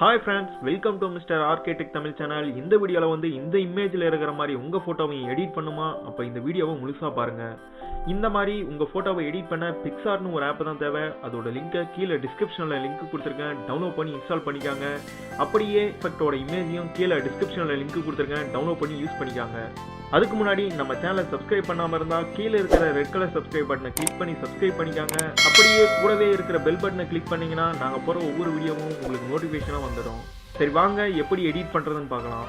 Hi friends, welcome to mister RK Tech Tamil channel. இந்த வீடியோவில் வந்து இந்த இமேஜில் இருக்கிற மாதிரி உங்கள் ஃபோட்டோவை எடிட் பண்ணுமா? அப்போ இந்த வீடியோவை முழுசாக பாருங்கள். இந்த மாதிரி உங்கள் ஃபோட்டோவை எடிட் பண்ண பிக்சார்ட்னு ஒரு ஆப் தான் தேவை. அதோட லிங்கை கீழே டிஸ்கிரிப்ஷனில் லிங்க் கொடுத்துருக்கேன், டவுன்லோட் பண்ணி இன்ஸ்டால் பண்ணிக்காங்க. அப்படியே எஃபெக்டோட இமேஜையும் கீழே டிஸ்கிரிப்ஷனில் லிங்க் கொடுத்துருக்கேன், டவுன்லோட் பண்ணி யூஸ் பண்ணிக்காங்க. அதுக்கு முன்னாடி நம்ம சேனலை சப்ஸ்கிரைப் பண்ணாமல் இருந்தால் கீழே இருக்கிற ரெட் கலர் சப்ஸ்கிரைப் பட்டனை கிளிக் பண்ணி சப்ஸ்கிரைப் பண்ணிக்காங்க. அப்படியே கூடவே இருக்கிற பெல் பட்டனை கிளிக் பண்ணிங்கன்னா நாங்கள் போகிற ஒவ்வொரு வீடியோவும் உங்களுக்கு நோட்டிஃபிகேஷனாக வந்துடும். சரி, வாங்க எப்படி எடிட் பண்ணுறதுன்னு பார்க்கலாம்.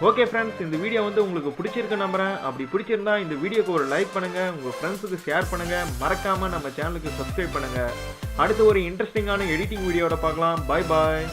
ஓகே ஃப்ரெண்ட்ஸ், இந்த வீடியோ வந்து உங்களுக்கு பிடிச்சிருக்கு நம்புறேன். அப்படி பிடிச்சிருந்தா இந்த வீடியோக்கு ஒரு லைக் பண்ணுங்க, உங்க ஃப்ரெண்ட்ஸுக்கு ஷேர் பண்ணுங்க, மறக்காம நம்ம சேனலுக்கு சப்ஸ்கிரைப் பண்ணுங்க. அடுத்து ஒரு இன்ட்ரெஸ்டிங்கான எடிட்டிங் வீடியோட பார்க்கலாம். Bye bye.